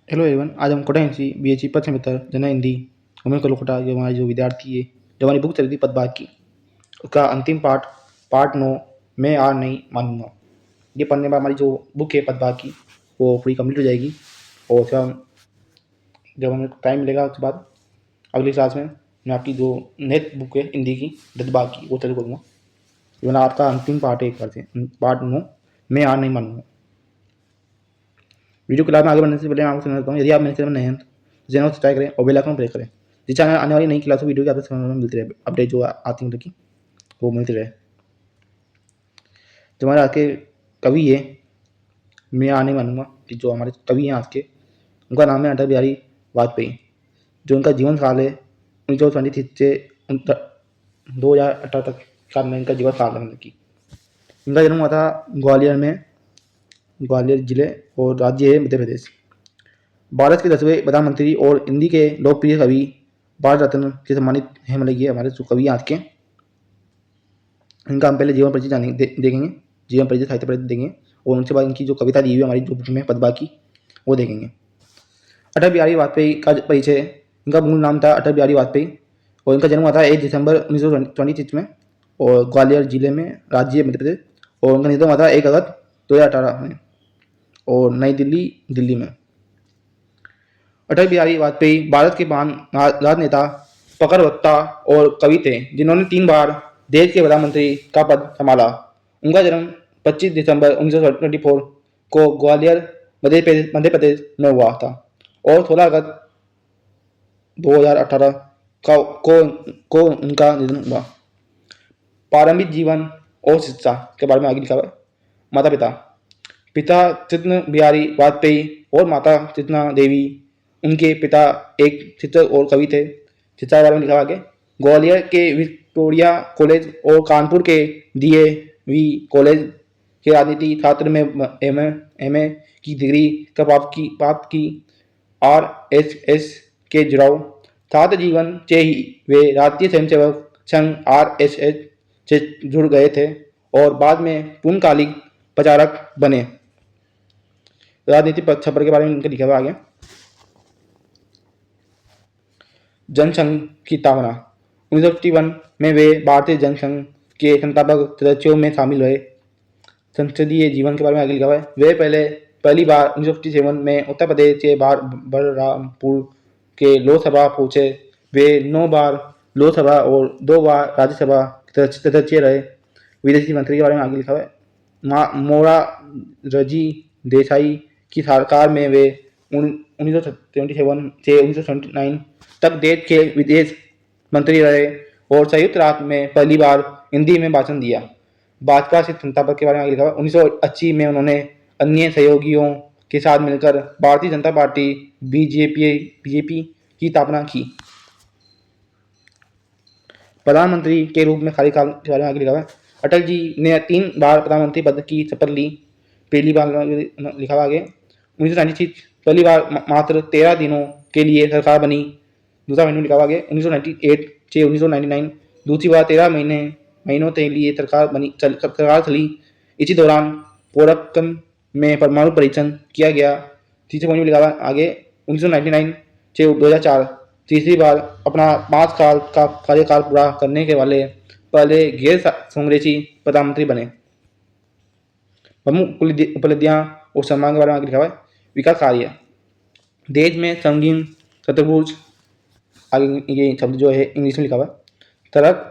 Hello everyone. आज हम Kota MC बीएचई पथ मित्र जन हिंदी उमेश कलोकोटा जो हमारे जो विद्यार्थी है, जो हमारी बुक चल रही पदभाग की, उसका अंतिम पार्ट पार्ट 9 मैं हार नहीं मानूंगा। ये पढ़ने बाद हमारी जो बुक है पदभाग की वो पूरी कंप्लीट हो जाएगी। और उसका जब हमें टाइम मिलेगा उसके बाद अगली क्लास में मैं आपकी जो नेक्स्ट बुक है हिंदी की ददबाग की वो चालू करूँगा। ये वाला आपका अंतिम पार्ट है, एक बार से पार्ट 9 मैं हार नहीं मानूंगा। वीडियो क्लास में आगे बढ़ने से पहले मैं आपको समझाता हूँ, यदि आप मेरे चैनल में नए हैं तो चैनल को सब्सक्राइब करें और बेल आइकन प्रेस करें, जिस चैनल आने वाली नई क्लास वीडियो की आपको समझ में मिलती रहे, अपडेट जो आती है की वो मिलती रहे। जो हमारे आज के कवि है, मैं आने मानूंगा कि जो हमारे कवि हैं आज के, उनका नाम है अटल बिहारी वाजपेयी। जो उनका जीवन काल है 1926 से 2018 तक का में इनका जीवन काल है। इनका जन्म हुआ था ग्वालियर में, ग्वालियर जिले, और राज्य है मध्य प्रदेश। भारत के 10वें प्रधानमंत्री और हिंदी के लोकप्रिय कवि भारत रत्न से सम्मानित हैं। मतलब ये हमारे जो कवि आज के, इनका हम पहले जीवन परिचय देखेंगे, जीवन परिचय साहित्य परिचय देखेंगे, और उनके बाद इनकी जो कविता दी हुई है हमारी जो बुक में पदबा की वो देखेंगे। अटल बिहारी वाजपेयी का परिचय, इनका मूल नाम था अटल बिहारी वाजपेयी, और इनका जन्म हुआ था 1 दिसंबर 1926 में, और ग्वालियर जिले में, राज्य मध्य प्रदेश। और उनका निधन हुआ था 1 अगस्त 2018 में, और नई दिल्ली दिल्ली में। अटल बिहारी वाजपेयी भारत के महान राजनेता, पकड़वक्ता और कवि थे, जिन्होंने 3 बार देश के प्रधानमंत्री का पद संभाला। उनका जन्म 25 दिसंबर 1924 को ग्वालियर मध्य प्रदेश में हुआ था, और 16 अगस्त 2018 को उनका निधन हुआ। प्रारंभिक जीवन और शिक्षा के बारे में आगे लिखा हुआ है। माता पिता, पिता कृष्ण बिहारी वाजपेयी और माता कृष्णा देवी। उनके पिता एक शिक्षक और कवि थे। शिक्षा के बारे में लिखा आगे, ग्वालियर के विक्टोरिया कॉलेज और कानपुर के डीएवी कॉलेज के राजनीति छात्र में एमए की डिग्री का प्राप्त की। आरएसएस के जुड़ाव, छात्र जीवन से ही वे राष्ट्रीय स्वयंसेवक संघ आरएसएस से जुड़ गए थे, और बाद में पूर्णकालिक प्रचारक बने। राजनीति छपर के बारे में इनका लिखा हुआ आगे। जनसंघ की स्थापना, 1951 में वे भारतीय जनसंघ के संस्थापक सदस्यों में शामिल हुए। संसदीय जीवन के बारे में आगे लिखा हुआ है। वे पहली बार 1957 में उत्तर प्रदेश के बलरामपुर के लोकसभा पहुंचे। वे 9 बार लोकसभा और 2 बार राज्यसभा सदस्य रहे। विदेशी मंत्री के बारे में आगे लिखा हुआ है। मोरारजी देसाई की सरकार में वे 1977 से 1979 तक देश के विदेश मंत्री रहे, और संयुक्त राष्ट्र में पहली बार हिंदी में भाषण दिया। भाजपा से संस्थापक के बारे में आगे लिखा हुआ है। 1980 में उन्होंने अन्य सहयोगियों के साथ मिलकर भारतीय जनता पार्टी बीजेपी की स्थापना की। प्रधानमंत्री के रूप में कार्यकाल के बारे में आगे लिखा हुआ है। अटल जी ने 3 बार प्रधानमंत्री पद की शपथ ली। पहली बार लिखा हुआ आगे 1996 पहली बार मात्र 13 दिनों के लिए सरकार बनी। दूसरा महीने लिखा हुआ आगे 1998 से 1999 दूसरी बार 13 महीनों के लिए सरकार चली। इसी दौरान पोरक्कम में परमाणु परीक्षण किया गया। तीसरे महीने लिखा हुआ आगे 1999 से 2004 तीसरी बार अपना 5 साल का कार्यकाल पूरा करने के वाले पहले गैर कांग्रेसी प्रधानमंत्री बने। प्रमुख उपलब्धियां और सम्मान के बारे में आगे लिखा हुआ है। विकास कार्य, देश में संगीन चतुर्भुज, आगे ये शब्द जो है इंग्लिश में लिखा हुआ है। सड़क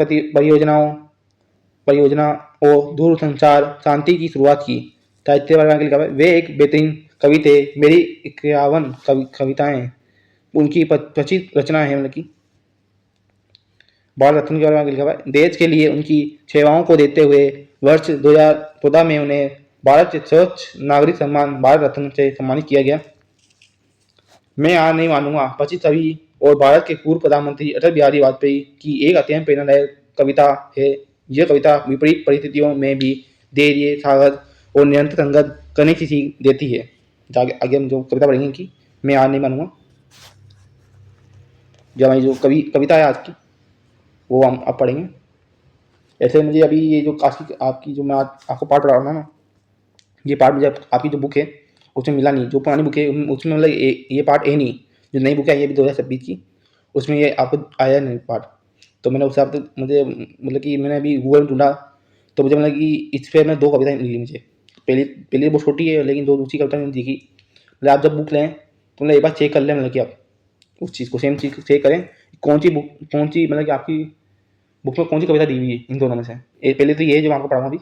परियोजना और दूरसंचार शांति की शुरुआत की। साहित्य के बारे में आगे लिखा हुआ है। वे एक बेहतरीन कवि थे। मेरी 51 कविताएं उनकी प्रसिद्ध रचना है। मतलब की भारत रत्न के बारे में आगे लिखा हुआ है। देश के लिए उनकी सेवाओं को देते हुए वर्ष 2014 में उन्हें भारत के सर्वोच्च नागरिक सम्मान भारत रत्न से सम्मानित किया गया। मैं हार नहीं मानूंगा प्रसिद्ध कवि और भारत के पूर्व प्रधानमंत्री अटल बिहारी वाजपेयी की एक अत्यंत प्रेरणादायक कविता है। यह कविता विपरीत परिस्थितियों में भी धैर्य, साहस और निरंतर संघर्ष करने की सीख देती है। आगे हम जो कविता पढ़ेंगे कि मैं हार नहीं मानूंगा, जो हमारी जो कविता है आज की वो हम अब पढ़ेंगे। ऐसे मुझे अभी ये जो आपकी जो मैं आपको पाठ पढ़ा रहा हूँ ना, ये पाठ मुझे आपकी जो बुक है उसमें मिला नहीं। जो पुरानी बुक है उसमें मतलब ये पार्ट है नहीं। जो नई बुक है ये भी 2026 की, उसमें ये आपको आया नहीं पार्ट। तो मैंने उस हिसाब से मुझे मतलब कि मैंने अभी गूगल में ढूंढा, तो मुझे मतलब कि इस पर मैं 2 कविताएँ मिली मुझे। पहली पहली बहुत छोटी है, लेकिन जो दूसरी कविता मैंने देखी, मतलब आप जब बुक लें तो मतलब एक बार चेक कर लें, मतलब कि आप उस चीज़ को सेम चीज़ चेक करें, कौन सी मतलब कि आपकी बुक में कौन सी कविता दी हुई है इन दोनों में से। एक पहले तो ये है जो मैं आपको पढ़ाऊँगा अभी।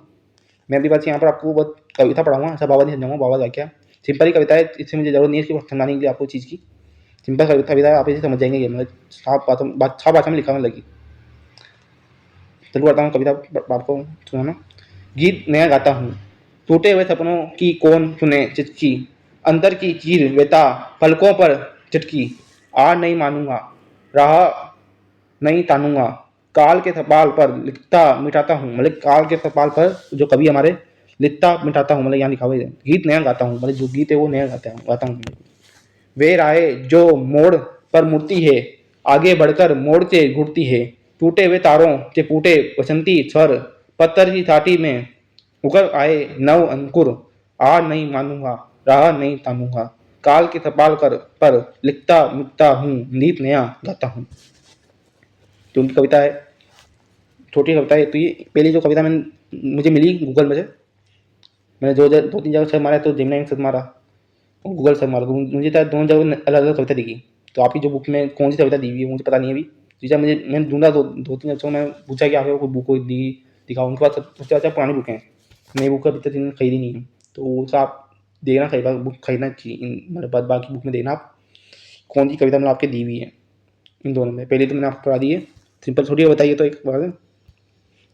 मैं अपनी बात यहाँ पर आपको बहुत कविता पढ़ाऊँगा, ऐसा बाबा नहीं समझाऊँगा, बाबा का क्या सिंपल ही कविता है, इससे मुझे ज़रूरत नहीं है इसकी समझाने के लिए आपको चीज़ की। सिंपल कविता आप इसे समझ जाएंगे, ये मतलब साफ भाषा में लिखा हुआ लगी। चलो बताता हूँ कविता आपको सुनाना। गीत नया गाता हूँ, टूटे हुए सपनों की कौन सुने चिटकी, अंदर की चीर वेता पलकों पर चटकी, आ नहीं मानूंगा राह नहीं तानूंगा, काल के थपाल पर लिखता मिटाता हूँ, मतलब काल के थपाल पर जो कवि हमारे लिखता मिटाता हूँ, मतलब यहाँ लिखा हुआ है गीत नया गाता हूँ, मतलब जो गीत है वो नया गाता हूँ। वे राहें जो मोड़ पर मुड़ती है, आगे बढ़कर मोड़ से घुटती है, टूटे हुए तारों से फूटे बसंती स्वर, पत्थर की छाती में उगर आए नव अंकुर, आ नहीं मानूंगा राह नहीं तानूंगा, काल के थपाल पर लिखता मिटता हूँ, गीत नया गाता हूँ। जो उनकी कविता है, छोटी कविता है। तो ये पहली जो कविता मैंने मुझे मिली गूगल में से, मैंने 2 3 जगह सर्च मारा, तो जेमिनी सर्च मारा, गूगल सर्च मारा, तो मुझे दोनों जगह अलग अलग कविता दिखी। तो आपकी जो बुक में कौन सी कविता दी हुई है मुझे पता नहीं है अभी। जैसा मैंने ढूंढा, 2 3 जगह मैंने पूछा कि आपको कोई बुक कोई दिखाओ, उनके पास सबसे अच्छा पुरानी बुक है, नई बुक अभी तक इन्होंने खरीदी नहीं है। तो वो आप देखना, कई बार बुक खरीदना चाहिए, मतलब बाकी बुक में देखना आप कौन सी कविता मतलब आपके दी हुई है इन दोनों में। पहले तो मैंने आपको पढ़ा दी है, सिंपल छोटी बताइए तो एक बार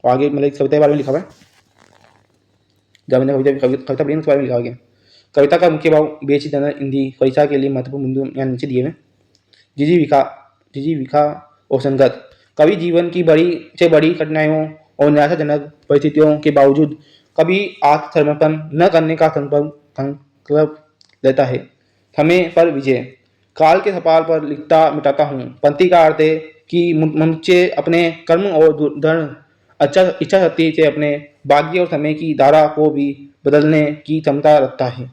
आगे मतलब कविता के बारे में लिखा हुआ है। जब मैंने कविता पढ़ी उसके बारे में लिखा गया। कविता का मुख्य भाव बेची धन हिंदी परीक्षा के लिए महत्वपूर्ण बिंदु यहाँ नीचे दिए हुए। जिजीविका और संगत, कवि जीवन की बड़ी से बड़ी कठिनाइयों और निराशाजनक परिस्थितियों के बावजूद कभी आत्मसमर्पण न करने का संकल्प लेता है। समय पर विजय, काल के सपाल पर लिखता मिटाता हूँ, पंक्ति का अर्थ है कि मनुष्य अपने कर्म और दृढ़ अच्छा इच्छा शक्ति से अपने भाग्य और समय की धारा को भी बदलने की क्षमता रखता है।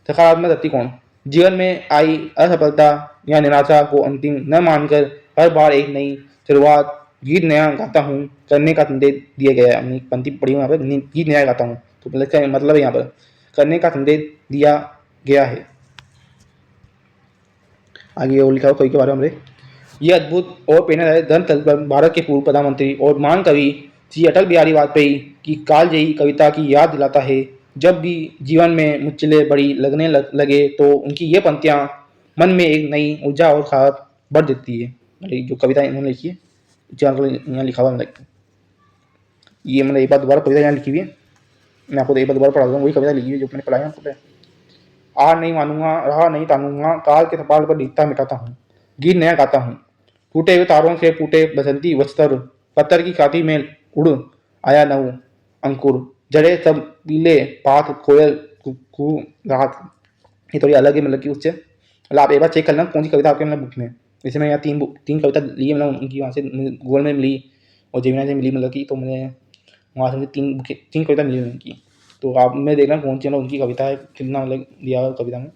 सकारात्मक दृष्टिकोण, जीवन में आई असफलता या निराशा को अंतिम न मानकर हर बार एक नई शुरुआत, गीत नया गाता हूँ करने का संदेश दिया गया है। हमने पंक्ति पढ़ी यहाँ पर, गीत नया गाता हूँ, तो मतलब है यहाँ पर करने का संदेश दिया गया है। आगे और लिखा हुआ कवि के बारे में, यह अद्भुत और प्रेरणादायक ग्रंथ भारत के पूर्व प्रधानमंत्री और महान कवि श्री अटल बिहारी वाजपेयी की कालजयी कविता की याद दिलाता है। जब भी जीवन में मुश्किलें बड़ी लगने लगे तो उनकी ये पंक्तियाँ मन में एक नई ऊर्जा और साहस भर देती है। मतलब जो कविता इन्होंने लिखी है, यहाँ लिखा हुआ मतलब ये, मतलब एक बार दोबारा कविता यहाँ लिखी हुई है, मैं आपको एक बार दोबारा पढ़ा दूँ। वही कविता लिखी हुई है जो मैंने पढ़ाई आपको। आ नहीं मानूंगा राह नहीं तानूंगा, काल के थपाल पर लिखता मिटाता हूँ, गीत नया गाता हूँ, टूटे हुए तारों से फूटे बसंती वस्त्र, पत्थर की छाती में उड़ आया नव अंकुर, जड़े सब पीले पात कोयल कुकू रात। ये थोड़ी अलग है, मतलब कि उससे मतलब आप एक बार चेक करना कौन सी कविता आपके मतलब बुक में। जैसे मैं यहाँ 3 कविता ली है, मतलब उनकी वहाँ से गूगल में मिली और जेमिनी से मिली, मतलब कि तो मैंने वहाँ से मुझे 3 कविता मिली उनकी। तो आप में देखना कौन सी मतलब उनकी कविता है, कितना मतलब दिया हुआ कविता में,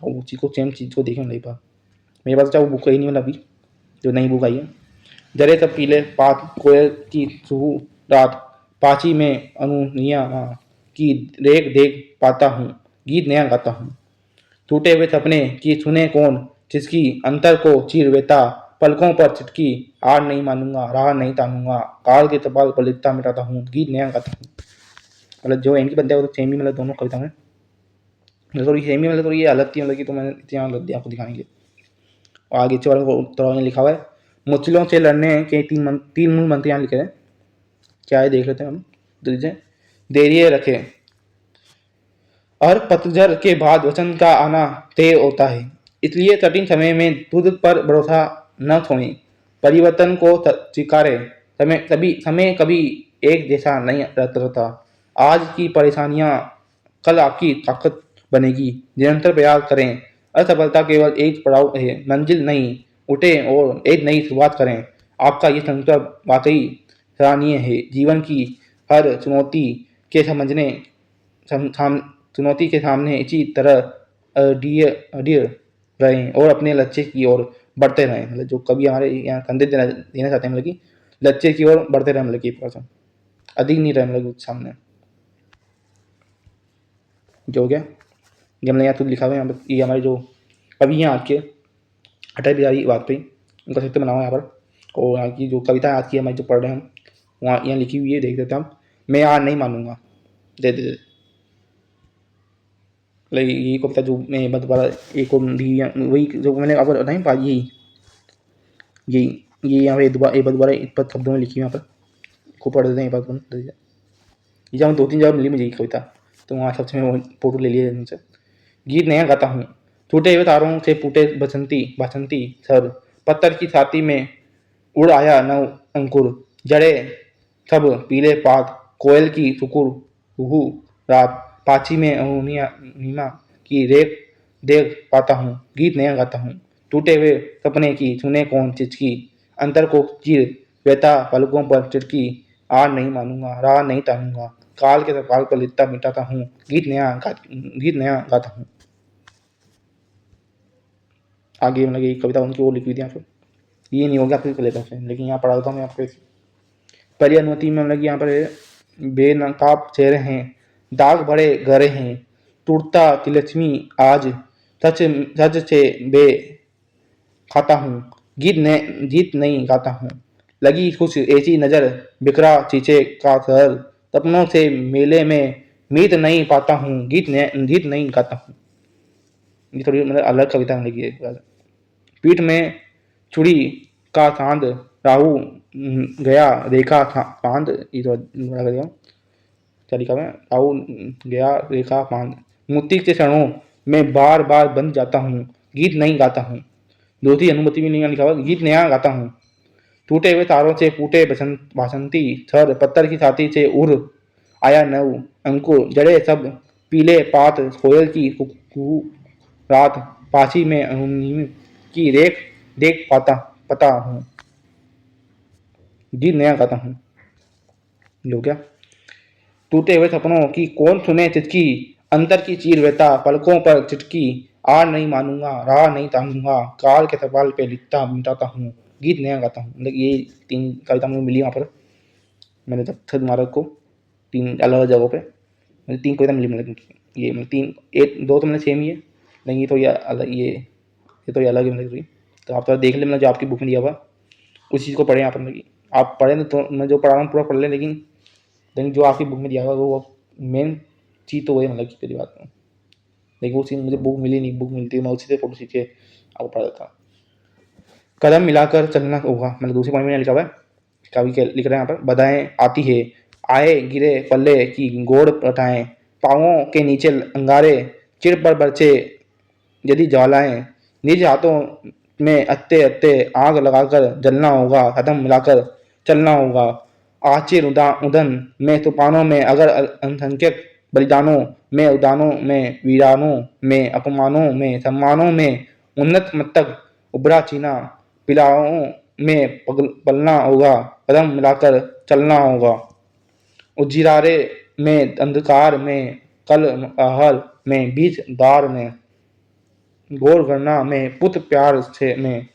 और उसी को सेम चीज़ को देखें नहीं पा। मेरे पास चाहे वो बुक ही नहीं, मतलब अभी जो नई बुक आई है। जरे सब पीले पात कोयल की सुहू रात, पाची में अनुनिया की रेख देख पाता हूँ, गीत नया गाता हूँ, टूटे हुए सपने की सुने कौन जिसकी अंतर को चीर वेता पलकों पर चिटकी, आर नहीं मानूंगा राह नहीं तानूंगा, काल के तपाल पर लिखता मिटाता हूँ, गीत नया गाता हूँ। मतलब जो इनकी बनते हैं वो तो सेम ही, मतलब दोनों कविता में थोड़ी सेम ही, मतलब थोड़ी ये अलग थी, मतलब कि तो मैंने इतना लग दिया आपको दिखाने के लिए। और आगे वाले को उत्तर लिखा हुआ है, मुश्किलों से लड़ने के 3 मूल मंत्र यहाँ लिखे हैं। क्या है देख लेते हैं हम जल्दी से। धैर्य रखे, हर पतझड़ के बाद वसंत का आना तय होता है, इसलिए कठिन समय में खुद पर भरोसा न छोड़ें, परिवर्तन को स्वीकारें। समय कभी एक जैसा नहीं रहता। आज की परेशानियां कल आपकी ताकत बनेगी, निरंतर प्रयास करें। असफलता केवल एक पड़ाव है, मंजिल नहीं। उठें और एक नई शुरुआत करें। आपका ये संकल्प वाकई सराहनीय है। जीवन की हर चुनौती के चुनौती के सामने इसी तरह अडियर रहें और अपने लक्ष्य की ओर बढ़ते रहें। मतलब जो कभी हमारे यहाँ संदेश देना चाहते हैं, मतलब कि लक्ष्य की ओर बढ़ते रहें, मतलब कि पर्सन अधिक नहीं रहे, मतलब सामने जो हो गया। ये हमने यहाँ तो लिखा हुआ है यहाँ पर, ये हमारे जो कवि हैं आज के अटल बिहारी वाजपेयी, उनका चित्र बना हुआ है यहाँ पर। और यहाँ की जो कविता आज की हमारी जो पढ़ रहे हैं हम, वहाँ यहाँ लिखी हुई है, देख देते हैं हम। मैं हार नहीं मानूंगा, दे दे ये कविता जो मैं दोबारा एक और वही जो मैंने अब नहीं पा यही ये यहाँ पे दोबारा एक बार शब्दों में लिखी है यहाँ पर, खूब पढ़ देते हैं। एक बार ये जब 2-3 जगह मिली मुझे ये कविता, तो वहाँ सबसे मैं फोटो ले लिया उनसे। गीत नया गाता हूँ, टूटे हुए तारों से फूटे बसंती बसंती सर, पत्थर की छाती में उड़ आया नव अंकुर, जड़े सब पीले पात, कोयल की सुकुर हुहू रात, पाची में नीमा की रेख देख पाता हूँ। गीत नया गाता हूँ, टूटे हुए सपने की सुने कौन चिचकी, अंतर को चीर व्यथा पलकों पर चिटकी, आर नहीं मानूंगा राह नहीं तानूंगा, काल के सवाल पर लिखता मिटाता हूँ। गीत नया गाता हूँ। आगे मतलब ये कविता उनकी वो लिखी थी यहाँ पर, ये नहीं हो गया आपके लेता है, लेकिन यहाँ पढ़ा देता हूँ मैं आपको। पहली अनुमति में मतलब यहाँ पर बेनकाब चेहरे हैं, दाग बड़े गहरे हैं, टूटता तिलस्मी आज सच सच से बे खाता हूँ। गीत नहीं गाता हूँ, लगी कुछ ऐसी नजर, बिखरा चीचे का सर, सपनों से मेले में मीत नहीं पाता हूँ। गीत नहीं गाता हूँ। ये थोड़ी मतलब अलग कविता लगी है। पीठ में छुरी का सांद, राहु गया रेखा फांद, ये तो बड़ा कर दिया क्या लिखा हुआ है, राहु गया रेखा फांद, मोती के क्षणों में बार बार बन जाता हूँ। गीत नहीं गाता हूँ। दूसरी अनुमति भी नहीं लिखा हुआ, गीत नया गाता हूँ, टूटे हुए तारों से फूटे बासंती छर, पत्थर की छाती से उड़ आया नव अंकुर, जड़े सब पीले पात, कोयल की रात, पाची में अरुणिमा की रेख देख पता हूँ। गीत नया गाता हूँ। जो क्या टूटे हुए सपनों की कौन सुने चिटकी, अंतर की चीर व्यथा पलकों पर चिटकी, आर नहीं मानूंगा राह नहीं तानूंगा, काल के सवाल पे लिखता मिटाता हूँ। गीत नया गाता हूँ। मतलब ये 3 कविता मुझे मिली वहाँ पर, मैंने जब थर्ड मार्क को 3 अलग अलग जगहों पे मुझे 3 कविता मिली। मतलब ये मतलब 3 एक 2 तो मैंने सेम ही है, लेकिन ये तो ये अलग ये तो ये अलग है मतलब। तो आप थोड़ा देख लें, मतलब जो आपकी बुक में दिया हुआ उस चीज़ को पढ़ें यहाँ पर। मतलब आप पढ़ें तो मैं जो पढ़ा रहा हूँ पूरा पढ़ लें, लेकिन जो आपकी बुक में दिया हुआ वो मेन चीज़ तो वही, मतलब की पहली बात। लेकिन वो चीज़ मुझे बुक मिली नहीं, बुक मिलती मैं उसी से फोटो खींच के आपको पढ़ा देता। कदम मिलाकर चलना होगा, मतलब दूसरी पॉइंट में लिखा हुआ है, कवि के लिख रहे हैं यहाँ पर, बधाएं आती है आए गिरे पल्ले की गोड़ उठाएं, पाँवों के नीचे अंगारे चिर पर बरसे यदि ज्वालाएं, निज हाथों में अत्ते अत्ते आग लगाकर जलना होगा, कदम मिलाकर चलना होगा, आचिर उदन में तूफानों में अगर असंख्यक बलिदानों में, उदानों में, वीरानों में, अपमानों में, सम्मानों में, उन्नत मत तक उभरा चीना पिलाओं में पलना होगा, कदम मिलाकर चलना होगा, उजिरारे में अंधकार में, कल आहल में, बीच दार में, गौर गणना में, पुत प्यार से में,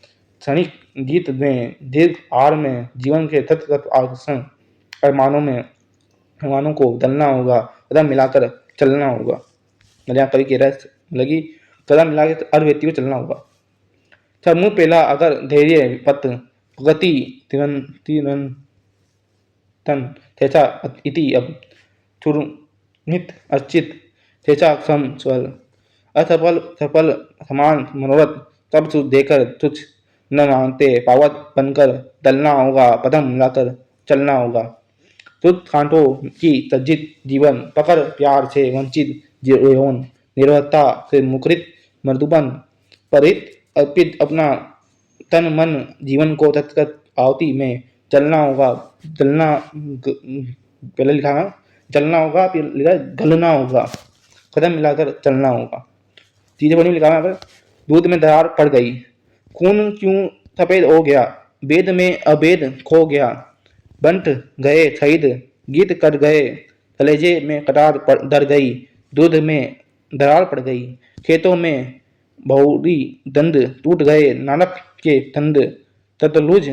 क्षणिक गीत में, दीर्घ आर में, जीवन के तत्व आकर्षण अरमानों को दलना होगा, कदम मिलाकर चलना होगा। मतलब यहाँ कवि कह रहा है, लगी कदम मिलाकर हर व्यक्ति को चलना होगा। समूह पहला अगर धैर्य पत गति तिरंतन थेचा इति अब चुरनित अर्चित थेचा सम स्वर, असफल सफल समान मनोरथ सब तुझ देकर तुझ न मानते, पावत बनकर दलना होगा, पदम मिलाकर चलना होगा, तुझ कांटों की तज्जित जीवन पकड़ प्यार से वंचित यौन निर्भरता से मुखरित मृदुबन परित अर्पित अपना तन मन जीवन को तत्त आवती में चलना होगा, पहले लिखा है चलना होगा, फिर लिखा है गलना होगा, कदम मिलाकर चलना होगा। तीसरे पढ़ने में लिखा है दूध में दरार पड़ गई, खून क्यों सफेद हो गया, वेद में अभेद खो गया, बंट गए शहीद गीत कर गए, कलेजे में कटार दर गई, दूध में दरार पड़ गई, खेतों में बहुरी दंद टूट गए, नानक के तंद ततलुज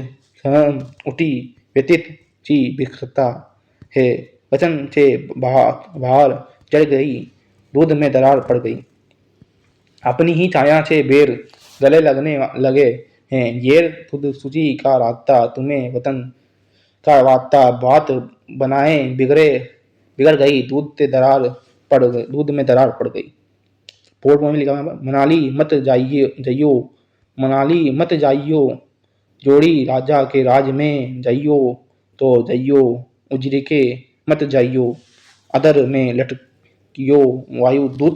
उठी व्यतीत ची बिखरता है, वचन से बाहर चढ़ गई, दूध में दरार पड़ गई। अपनी ही छाया से बेर गले लगने लगे हैं, येर खुद सूची का रास्ता तुम्हें वतन का वास्ता, बात बनाए बिगड़ गई, दूध में दरार पड़ गई। पोर्ट में लिखा है मनाली मत जाइयो, मनाली मत जाइयो, जोड़ी राजा के राज में जाइयो तो जाइयो, उजरे के मत जाइयो, अदर में लटकियो वायु दूत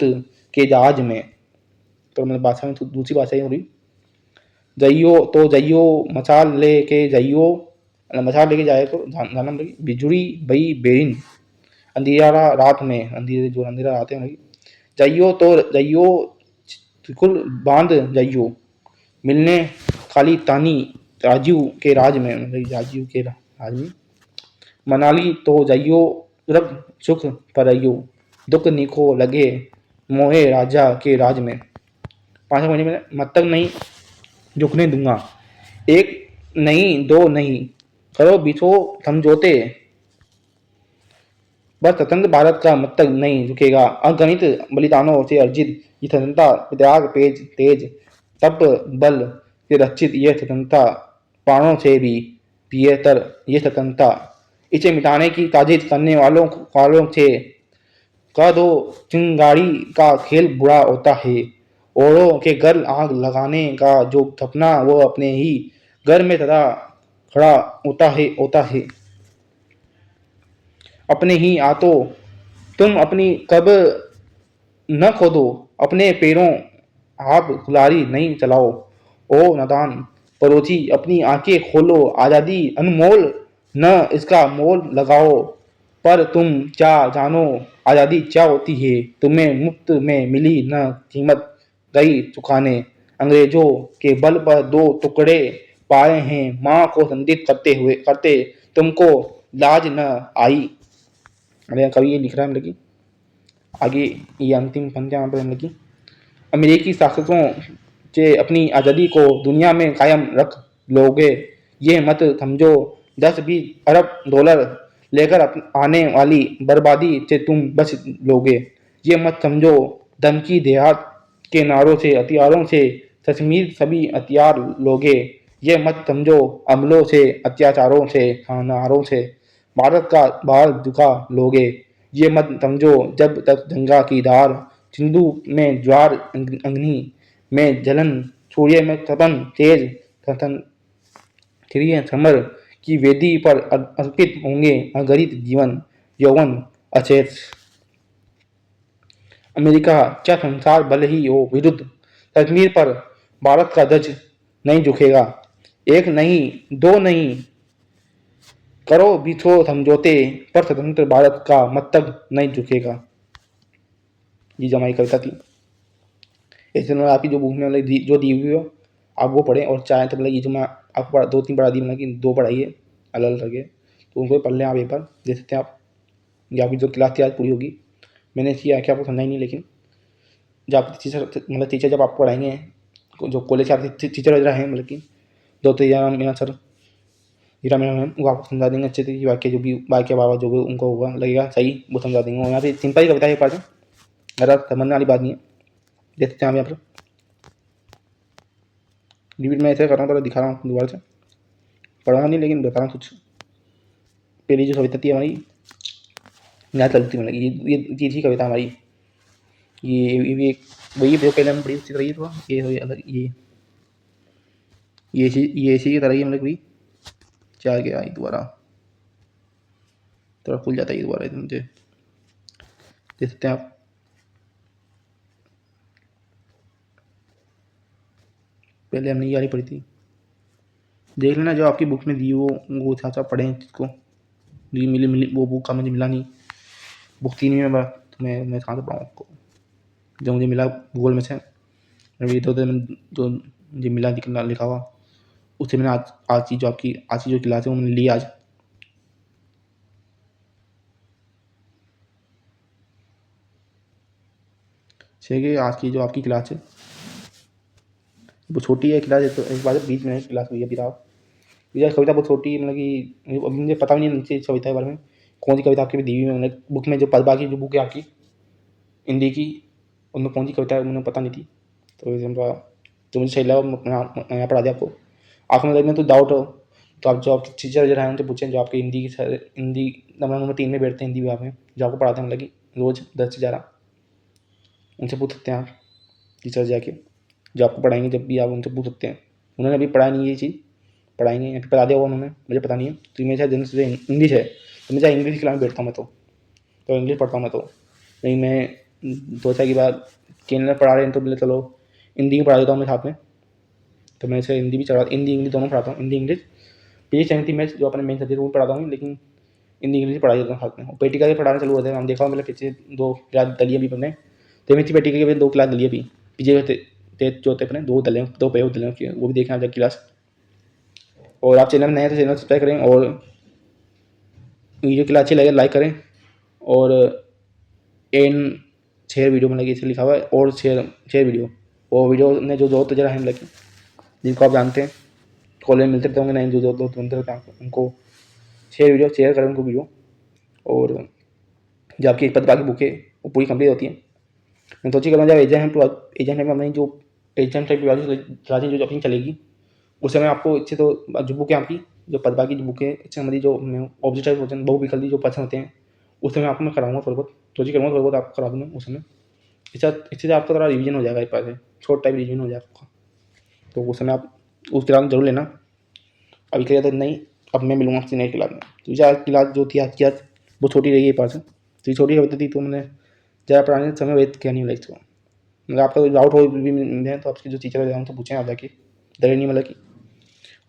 के जहाज में। तो मतलब भाषा में दूसरी भाषा ही हो रही, जाइयो तो जाइयो, मसाल लेके जाइयो, मसाल लेके जाए तो जाना बिजुड़ी बई बेरिन, अंधियारा रात में, अंधेरे जो अंधेरा रात है जाइयो तो जाइयो, त्रिकुल बांध जाइयो, मिलने खाली तानी राजीव के राज में, राजीव के राज में, मनाली तो जाइयो, रब सुख परइयो, दुख निको लगे मोहे राजा के राज में। 5 महीने में मत तक नहीं झुकने दूंगा, एक नहीं दो नहीं, करो बिछो समझौते, बस स्वतंत्र भारत का मत तक नहीं झुकेगा, अगणित बलिदानों से अर्जित ये स्वतंत्रता, त्याग पेज तेज तप बल से रक्षित ये स्वतंत्रता, प्राणों से भी बेहतर ये स्वतंत्रता, इसे मिटाने की साजिश करने वालों से कह दो, चिंगारी का खेल बुरा होता है, औरों के घर आग लगाने का जो सपना वो अपने ही घर में सदा खड़ा होता है। अपने ही आतो तुम अपनी कब्र न खोदो, अपने पैरों आप कुल्हाड़ी नहीं चलाओ, ओ नादान पड़ोसी अपनी आंखें खोलो, आज़ादी अनमोल न इसका मोल लगाओ, पर तुम क्या जानो आज़ादी क्या होती है, तुम्हें मुफ्त में मिली न कीमत गई चुकाने, अंग्रेजों के बल पर 2 टुकड़े पाए हैं, माँ को संदिग्ध करते तुमको लाज न आई। अरे कवि ये लिख रहा है मतलब कि आगे ये अंतिम पंक्तियां यहाँ पर मतलब कि अमेरिकी शासकों से अपनी आज़ादी को दुनिया में कायम रख लोगे, ये मत समझो 10-20 अरब डॉलर लेकर आने वाली बर्बादी से तुम बच लोगे, ये मत समझो धमकी देहात के नारों से हथियारों से कश्मीर सभी हथियार लोगे, ये मत समझो अमलों से अत्याचारों से नारों से भारत का बाल झुका लोगे, ये मत समझो जब तक गंगा की धार, सिंधु में ज्वार अग्नि में जलन, सूर्य में तपन तेज तपन प्रिय समर की वेदी पर अर्पित होंगे अगणित जीवन यौवन अचेत। अमेरिका क्या संसार भले ही हो विरुद्ध, कश्मीर पर भारत का ध्वज नहीं झुकेगा, एक नहीं दो नहीं, करो बिछो समझौते, पर स्वतंत्र भारत का मत तक नहीं झुकेगा। ये जमाई कविता थी। ऐसे में आपकी जो बुक में मतलब जो दी हुई हो आप वो पढ़ें, और चाहे तो मतलब ये जो मैं आपको 2-3 पढ़ा दी, मतलब कि 2 पढ़ाइए अलग अलग करके, तो उनको पढ़ लें आप एक बार, देख सकते हैं आप, ये आपकी जो क्लास थी आज पूरी होगी। मैंने किया कि आपको समझा ही नहीं, लेकिन जब आपके टीचर जब आपको पढ़ाएंगे, जो कॉलेज के आपके टीचर वगैरह हैं, मतलब कि 2 मेरा सर हीरा मैडम है, वो आपको समझा देंगे अच्छे से कि वाक्य जो भी वाक्य बाबा जो भी उनको होगा लगेगा सही, वो समझा देंगे। और यहाँ पे सिंपल ही कविता है पार्ट, ज़्यादा समझने वाली बात नहीं है। देख सकते हैं आप यहाँ पर रिपीट मैं ऐसे कर रहा हूँ, तो दिखा रहा हूँ दोबारा से, पढ़ाऊँगा नहीं लेकिन बता रहा हूँ कुछ। पहली जो कविता थी हमारी याद लगती, मतलब ये थी कविता हमारी, ये भी एक वही जो पहले हम पढ़ी उसी तरह ही था, ये हो अलग ये इसी की तरह ही मतलब भी क्या गया आई दोबारा, थोड़ा खुल जाता है दोबारा मुझे, देख सकते हैं आप। पहले हमने ये वाली पढ़ी थी, देख लेना जो आपकी बुक में दी हो वो अच्छा पढ़ें जिसको मिली वो बुक का मुझे मिला नहीं, बुक 3 में तो मैं कहाँ से पढ़ाऊँ आपको, जो मुझे मिला गूगल में से, अभी तो जो मुझे मिला लिखा हुआ उससे मैंने आज की जो आपकी आज की जो क्लास है वो मैंने ली आज। जैसे कि आज की जो आपकी क्लास है वो छोटी है क्लास है, तो एक बार 20 मिनट क्लास हुई है अभी रात। ये कविता बहुत छोटी है, मतलब कि अभी मुझे पता भी नहीं नीचे इस कविता के बारे में, कौन सी कविता आपकी भी दी हुई है मैंने बुक में, जो बाकी जो बुक है आपकी हिंदी की, उनमें कौन सी कविता है मुझे पता नहीं थी। तो इसे तो मुझे सही लगा, मैं यहाँ पढ़ा दिया आपको। आपको में तो डाउट हो तो आप जो आपके टीचर जो हैं उनसे पूछें, जो आपके हिंदी की सर हिंदी नंबर 3 में बैठते हैं हिंदी विभाग में, जो आपको पढ़ाते हैं, मतलब कि रोज़ 10 से 11, उनसे पूछ सकते हैं आप टीचर जाके, जो आपको पढ़ाएंगे जब भी आप उनसे पूछ सकते हैं। उन्होंने अभी पढ़ाया नहीं है ये चीज़, पढ़ाएंगे या फिर पढ़ा दिया होगा उन्होंने, मुझे पता नहीं है। तो मेरे साथ जनरल से इंग्लिश है, तो मैं चाहे इंग्लिश की क्लास में बैठता हूँ, मैं तो इंग्लिश पढ़ता हूँ मैं तो। नहीं मैं सोचा कि बात केरल में पढ़ा रहे हैं तो बोले चलो हिंदी में पढ़ा देता हूँ मैं साथ में, तो मैं इसे हिंदी भी चढ़ा, हिंदी इंग्लिश दोनों पढ़ाता हूँ, हिंदी इंग्लिश। पेज 70 में जो अपने मेन सब्जेक्ट वो पढ़ाता हूँ, लेकिन हिंदी इंग्लिश पढ़ा देता हूँ साथ में। और पेटिका के पढ़ाना चालू होते हैं, हम देखा हूँ, मेरे पीछे 2 क्लास दलिया भी अपने, तो मेरी पेटिका के भी 2 क्लास दलिया भी पीछे जो होते अपने 2 दले 2 पे दले की, वो भी देखना जब क्लास। और आप चैनल में नए हैं तो चैनल सब्सक्राइब करें, और वीडियो क्लास अच्छी लगे लाइक करें, और एन शेयर वीडियो में लगी इसे लिखा हुआ है, और शेयर वीडियो, और वीडियो ने जो तो जरा हम लगे जिनको आप जानते हैं, कॉलेज में मिलते रहते होंगे, नहीं जो दोस्त बनते रहते हैं उनको शेयर करें उनको वीडियो। और जो आपकी पद बाकी बुक है वो पूरी कंप्लीट होती है। मैं सोची करूँ जब एजेंट टाइप में अपनी जो एजेंट टाइप की जो अपनी चलेगी, उस समय आपको अच्छे तो जो बुक है आपकी, जो पदबा की जो बुक है अच्छे हमारी जो ऑब्जेक्ट टाइप होते हैं, बहु विकल्प जो पर्सन होते हैं, उस समय आपको मैं कराऊंगा थोड़ा बहुत, सोची करूँगा थोड़ा बहुत आपको करा दूँगा उस समय। इससे आपका थोड़ा रिवीजन हो जाएगा, एक बार से छोटा टाइप रिवीजन हो जाएगा आपका, तो उस समय आप उस किताब जरूर लेना। अभी कह तो नहीं, अब मैं मिलूँगा आपसे नई क्लास में। तो ये आज क्लास जो थी आज की, आज वो छोटी रही है पास से, तो ये छोटी होती थी तो मैंने ज़्यादा पढ़ाने समय व्यतीत किया नहीं लाइक इसको। मतलब आपका डाउट हो भी मिले तो आपके जो टीचर है उनसे पूछें आप जाके, डरे नहीं, मतलब कि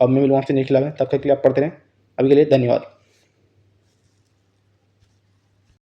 अब मैं मिलूँगा आपसे नई क्लास में, तब तक के लिए आप पढ़ते रहें। अभी के लिए धन्यवाद।